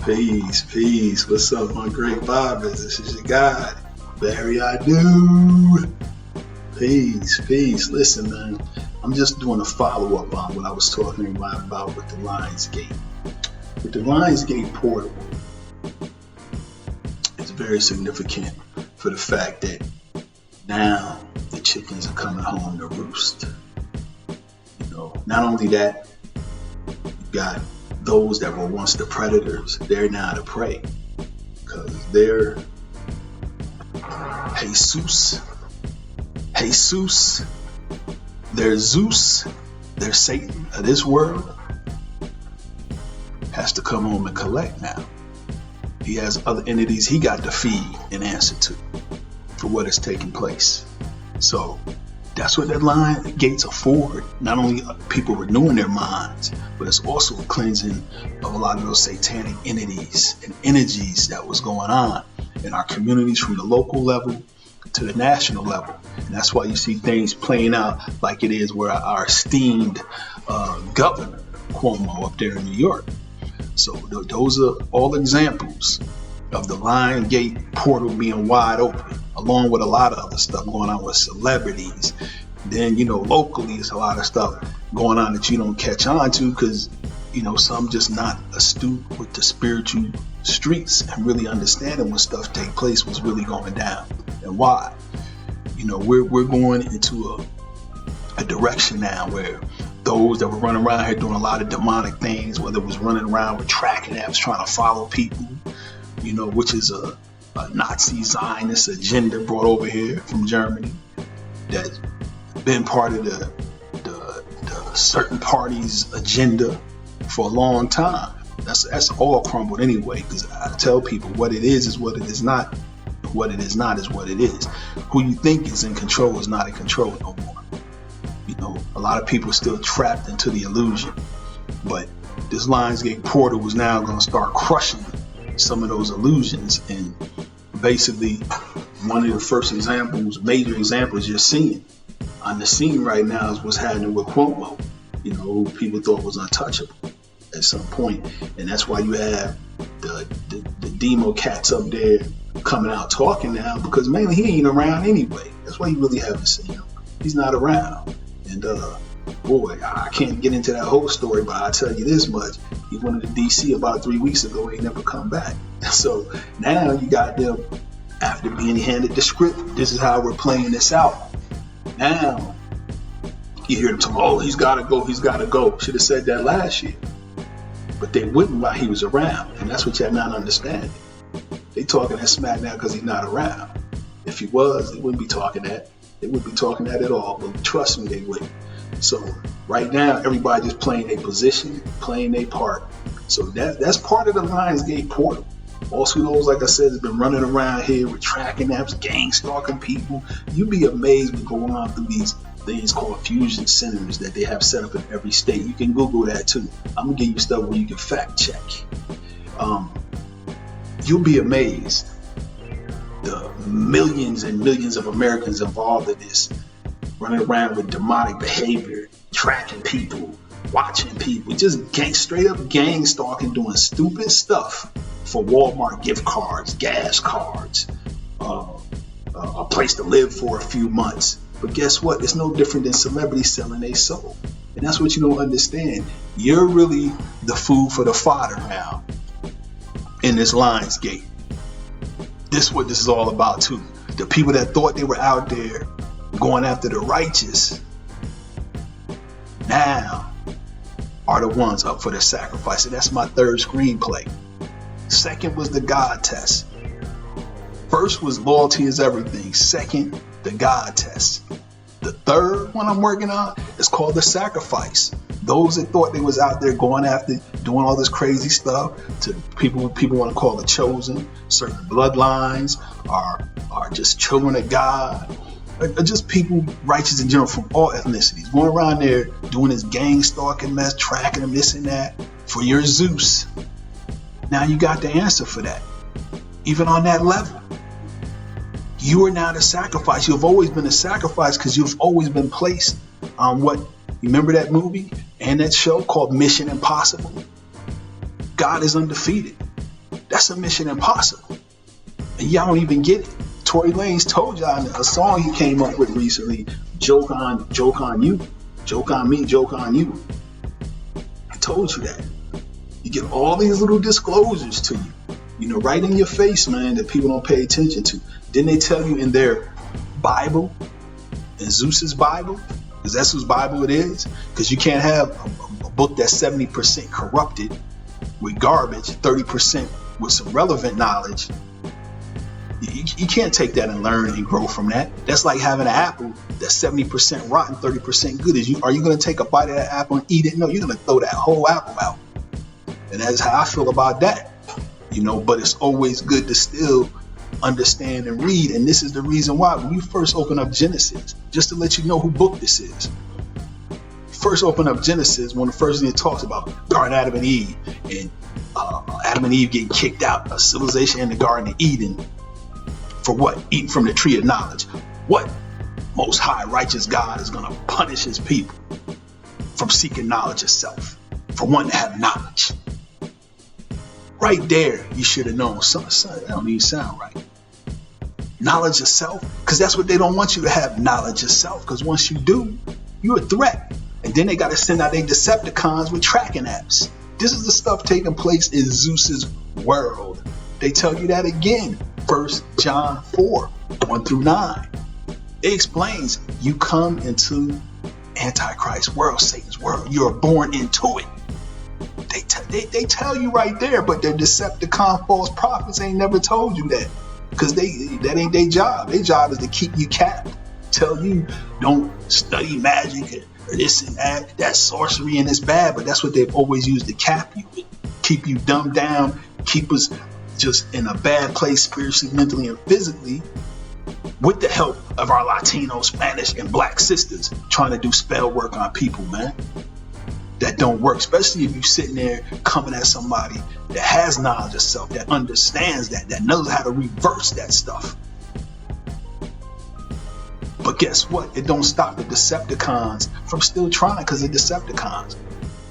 Peace, peace. What's up, my great vibers? This is your guy, Barry I Do. Peace, peace. Listen, man, I'm just doing a follow-up on what I was talking about with the Lionsgate. With the Lionsgate portal, it's very significant for the fact that now the chickens are coming home to roost. You know, not only that, you got those that were once the predators, they're now the prey. Because they're Jesus, their Zeus, their Satan of this world has to come home and collect now. He has other entities he got to feed and answer to for what is taking place. So that's what that line gates afford. Not only people renewing their minds, but it's also a cleansing of a lot of those satanic entities and energies that was going on in our communities from the local level to the national level. And that's why you see things playing out like it is where our esteemed governor, Cuomo, up there in New York. So those are all examples of the Lionsgate portal being wide open, along with a lot of other stuff going on with celebrities. Then, you know, locally, there's a lot of stuff going on that you don't catch on to because, you know, some just not astute with the spiritual streets and really understanding when stuff take place, what's really going down and why. You know, we're going into a direction now where those that were running around here doing a lot of demonic things, whether it was running around with tracking apps trying to follow people, you know, which is a Nazi Zionist agenda brought over here from Germany that's been part of the certain party's agenda for a long time. That's all crumbled anyway, because I tell people what it is what it is not. What it is not is what it is. Who you think is in control is not in control no more. You know, a lot of people are still trapped into the illusion. But this Lionsgate portal is now going to start crushing some of those illusions. And basically, one of the first examples, major examples you're seeing on the scene right now is what's happening with Cuomo. You know, who people thought was untouchable at some point. And that's why you have the demo cats up there coming out talking now, because mainly he ain't around anyway. That's why you really haven't seen him. He's not around. And boy, I can't get into that whole story, but I'll tell you this much. He went to DC about 3 weeks ago and he never come back. So now you got them, after being handed the script, this is how we're playing this out. Now you hear them talk, oh, he's gotta go. Should have said that last year. But they wouldn't while he was around. And that's what you're not understanding. They talking that smack now because he's not around. If he was, they wouldn't be talking that. They wouldn't be talking that at all. But trust me, they wouldn't. So right now, everybody just playing their position, playing their part. So that's part of the Lionsgate portal. Also, those, like I said, has been running around here with tracking apps, gang stalking people. You'd be amazed with going on through these things called fusion centers that they have set up in every state. You can Google that too. I'm gonna give you stuff where you can fact check. You'll be amazed the millions and millions of Americans involved in this, running around with demonic behavior, tracking people, watching people, just straight up gang stalking, doing stupid stuff for Walmart gift cards, gas cards, a place to live for a few months. But guess what? It's no different than celebrities selling their soul. And that's what you don't understand. You're really the food for the fodder now in this Lionsgate. This is what this is all about too. The people that thought they were out there going after the righteous now are the ones up for the sacrifice. And that's my third screenplay. Second was the God test. First was loyalty is everything. Second, the God test. The third one I'm working on is called the sacrifice. Those that thought they was out there going after doing all this crazy stuff, to people want to call the chosen, certain bloodlines are just children of God, or just people righteous in general from all ethnicities, going around there doing this gang stalking mess, tracking them, this and that, for your Zeus. Now you got the answer for that. Even on that level, you are now the sacrifice. You've always been a sacrifice because you've always been placed on what, you remember that movie and that show called Mission Impossible? God is undefeated. That's a mission impossible. And y'all don't even get it. Tory Lanez told y'all in a song he came up with recently, joke on you. Joke on me, joke on you. I told you that. You get all these little disclosures to you, right in your face, man, that people don't pay attention to. Didn't they tell you in their Bible, in Zeus's Bible, because that's whose Bible it is? Because you can't have a book that's 70% corrupted with garbage, 30% with some relevant knowledge. You can't take that and learn and grow from that. That's like having an apple that's 70% rotten, 30% good. Are you going to take a bite of that apple and eat it? No, you're going to throw that whole apple out. And that's how I feel about that. But it's always good to still understand and read. And this is the reason why when you first open up Genesis, just to let you know who book this is. First open up Genesis, one of the first things it talks about Garden Adam and Eve, and Adam and Eve getting kicked out of civilization in the Garden of Eden. For what? Eating from the tree of knowledge. What most high righteous God is going to punish his people from seeking knowledge itself, for wanting to have knowledge? Right there, you should have known. Son, that don't even sound right. Knowledge of self, because that's what they don't want you to have, knowledge of self, because once you do, you're a threat. And then they got to send out their Decepticons with tracking apps. This is the stuff taking place in Zeus's world. They tell you that again. 1 John 4, 1 through 9. It explains you come into Antichrist's world, Satan's world. You're born into it. They tell you right there, but their Decepticon false prophets ain't never told you that. Because that ain't their job. Their job is to keep you capped. Tell you don't study magic or this and that. That's sorcery and it's bad, but that's what they've always used to cap you with. Keep you dumbed down, keep us just in a bad place spiritually, mentally, and physically, with the help of our Latino, Spanish, and Black sisters trying to do spell work on people, man. That don't work, especially if you're sitting there coming at somebody that has knowledge of self, that understands that knows how to reverse that stuff. But guess what? It don't stop the Decepticons from still trying, because they're Decepticons.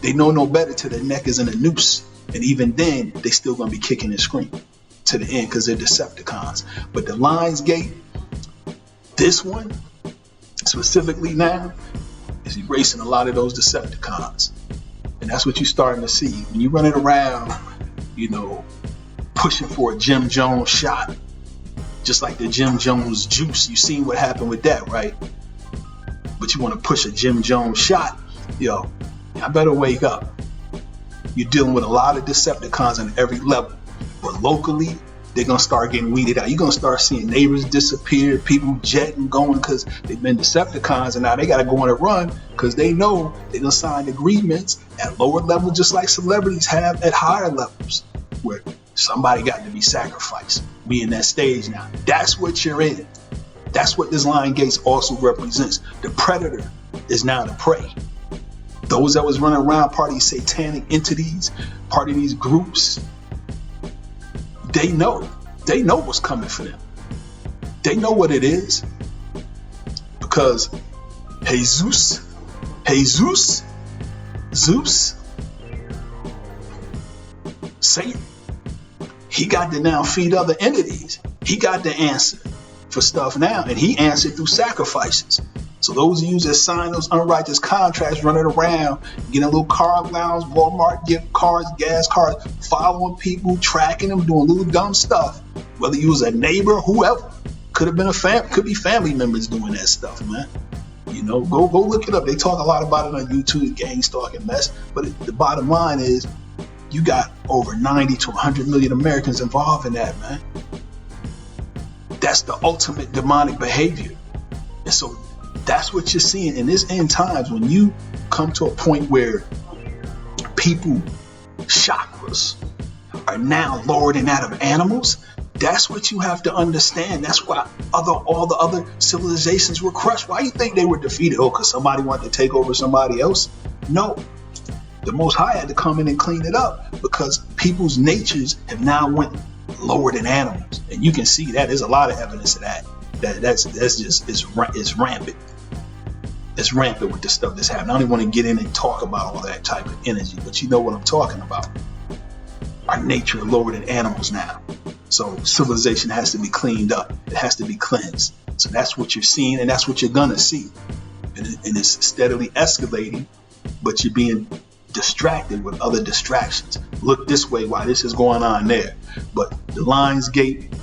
They know no better till their neck is in a noose. And even then, they still going to be kicking and screaming to the end because they're Decepticons. But the Lionsgate, this one, specifically now, is erasing a lot of those Decepticons. And that's what you're starting to see. When you're running around, pushing for a Jim Jones shot, just like the Jim Jones juice. You seen what happened with that, right? But you want to push a Jim Jones shot, I better wake up. You're dealing with a lot of Decepticons on every level. But locally, they're going to start getting weeded out. You're going to start seeing neighbors disappear, people jetting, going because they've been Decepticons, and now they got to go on a run because they know they're going to sign agreements at lower levels, just like celebrities have at higher levels, where somebody got to be sacrificed. We in that stage now. That's what you're in. That's what this Lionsgate also represents. The predator is now the prey. Those that was running around, part of these satanic entities, part of these groups, they know what's coming for them. They know what it is, because Zeus, Satan, he got to now feed other entities. He got the answer for stuff now, and he answered through sacrifices. So those of you that sign those unrighteous contracts, running around, getting a little car allowance, Walmart gift cards, gas cards, following people, tracking them, doing little dumb stuff, whether you was a neighbor, whoever, could have been could be family members doing that stuff, man. Go look it up. They talk a lot about it on YouTube, gang stalking mess. But the bottom line is, you got over 90 to 100 million Americans involved in that, man. That's the ultimate demonic behavior. And so that's what you're seeing in this end times, when you come to a point where people chakras are now lowered in that of animals. That's what you have to understand. That's why all the other civilizations were crushed. Why do you think they were defeated? Oh, because somebody wanted to take over somebody else? No. The Most High had to come in and clean it up, because people's natures have now went lower than animals. And you can see that. There's a lot of evidence of that. That's just, it's rampant. It's rampant with the stuff that's happening. I don't even want to get in and talk about all that type of energy, but you know what I'm talking about. our nature lower than animals now. So civilization has to be cleaned up. It has to be cleansed. So that's what you're seeing, and that's what you're gonna see. And it's steadily escalating, but you're being distracted with other distractions. Look this way while this is going on there. But the Lions Gate,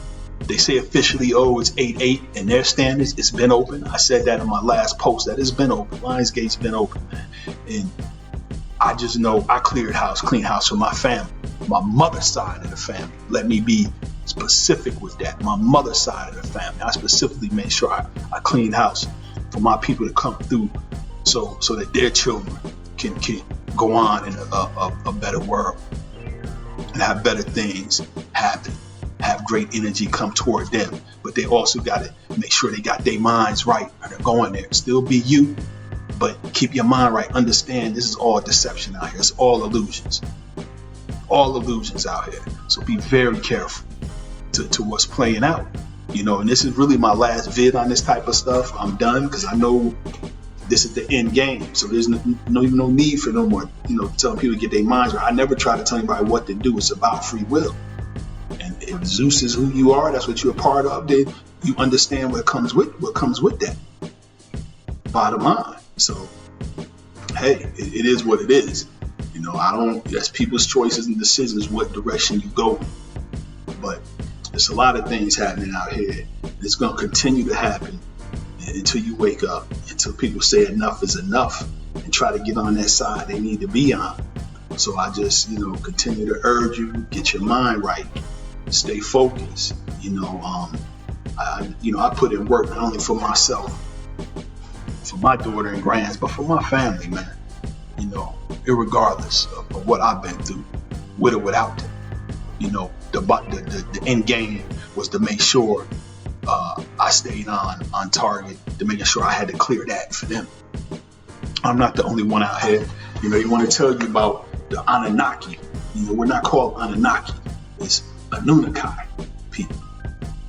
they say officially, it's 8-8 in their standards. It's been open. I said that in my last post, that it's been open. Lions Gate's been open, man. And I just know I cleared house, clean house for my family. My mother's side of the family. Let me be specific with that. My mother's side of the family. I specifically made sure I cleaned house for my people to come through so that their children can go on in a better world and have better things happen, have great energy come toward them. But they also got to make sure they got their minds right when they're going there. Still be you, but keep your mind right. Understand this is all deception out here. It's all illusions. All illusions out here. So be very careful to what's playing out. And this is really my last vid on this type of stuff. I'm done because I know this is the end game. So there's no need for no more, telling people to get their minds right. I never try to tell anybody what to do. It's about free will. And if Zeus is who you are, that's what you're a part of, then you understand what comes with that. Bottom line. So, hey, it is what it is. That's people's choices and decisions what direction you go. But there's a lot of things happening out here. It's going to continue to happen until you wake up, until people say enough is enough and try to get on that side they need to be on. So I just, continue to urge you, get your mind right, stay focused. I put in work not only for myself, for my daughter and grands, but for my family, man. Irregardless of what I've been through, with or without them. The end game was to make sure I stayed on target, to making sure I had to clear that for them. I'm not the only one out here. They want to tell you about the Anunnaki. We're not called Anunnaki. It's Anunnaki people.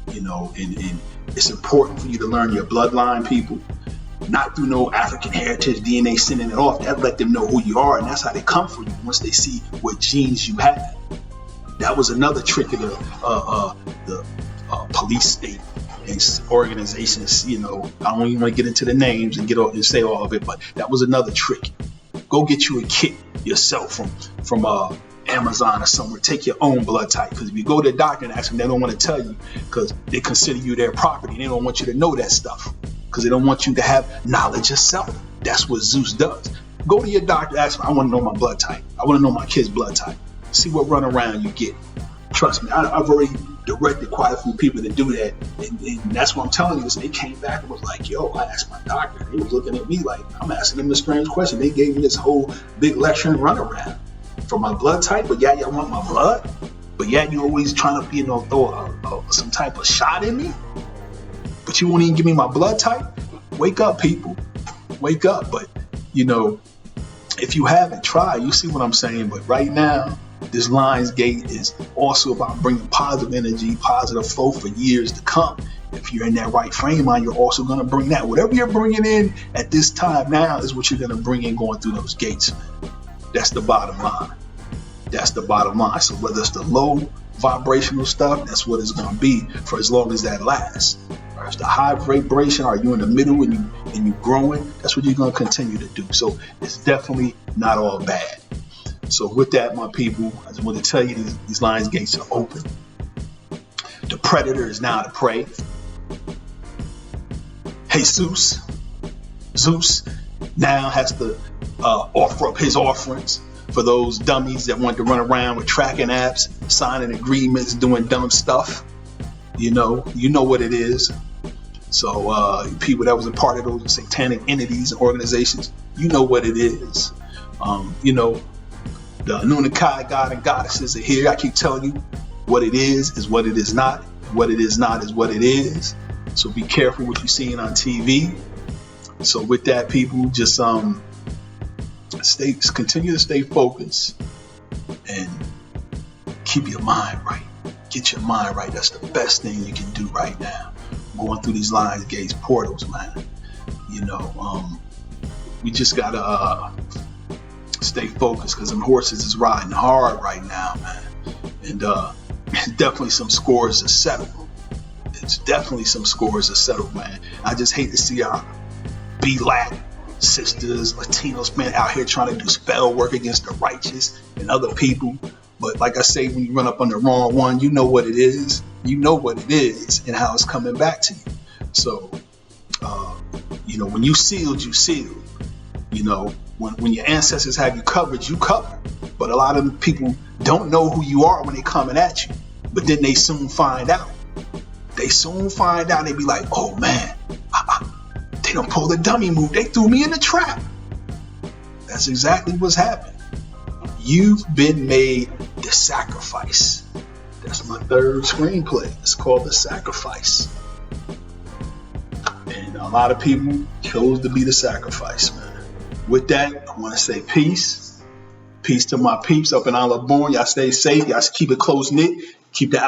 And it's important for you to learn your bloodline, people. Not through no African heritage DNA sending it off. That let them know who you are, and that's how they come for you once they see what genes you have. That was another trick of the police state and organizations. I don't even want to get into the names and and say all of it, but that was another trick. Go get you a kit yourself from Amazon or somewhere. Take your own blood type, because if you go to the doctor and ask them, they don't want to tell you because they consider you their property. They don't want you to know that stuff, because they don't want you to have knowledge yourself. That's what Zeus does. Go to your doctor, ask him, I want to know my blood type. I want to know my kid's blood type. See what run around you get. Trust me, I've already directed quite a few people to do that. And that's what I'm telling you. They came back and was like, yo, I asked my doctor. They was looking at me like, I'm asking them a strange question. They gave me this whole big lecture and run around for my blood type. But y'all want my blood? But you always trying to, throw some type of shot in me? But you won't even give me my blood type? Wake up, people. Wake up. But, if you haven't tried, you see what I'm saying. But right now, this Lions Gate is also about bringing positive energy, positive flow for years to come. If you're in that right frame of mind, you're also going to bring that. Whatever you're bringing in at this time now is what you're going to bring in going through those gates, man. That's the bottom line. That's the bottom line. So whether it's the low vibrational stuff, that's what it's going to be for as long as that lasts. Or it's the high vibration, are you in the middle and you growing? That's what you're going to continue to do. So it's definitely not all bad. So with that, my people, I just want to tell you these Lions Gates are open. The predator is now the prey. Zeus now has to offer up his offerings for those dummies that want to run around with tracking apps, signing agreements, doing dumb stuff. You know what it is. So people that was a part of those satanic entities and organizations, you know what it is. The Anunnaki god and goddesses are here. I keep telling you, what it is what it is not. What it is not is what it is. So be careful what you're seeing on TV. So with that, people, just continue to stay focused and keep your mind right. Get your mind right. That's the best thing you can do right now. Going through these Lions Gates portals, man. We just gotta stay focused, because them horses is riding hard right now, man. And definitely some scores to settle. It's definitely some scores to settle, man. I just hate to see our Black sisters, Latinos, man, out here trying to do spell work against the righteous and other people. But like I say, when you run up on the wrong one, you know what it is. You know what it is and how it's coming back to you. So, when you sealed, you sealed. When your ancestors have you covered, you covered. But a lot of people don't know who you are when they're coming at you. But then they soon find out. They be like, oh man, they done pulled a dummy move. They threw me in the trap. That's exactly what's happened. You've been made the sacrifice. That's my third screenplay. It's called The Sacrifice. And a lot of people chose to be the sacrifice, man. With that, I want to say peace. Peace to my peeps up in Isle of Born. Y'all stay safe. Y'all keep it close knit. Keep the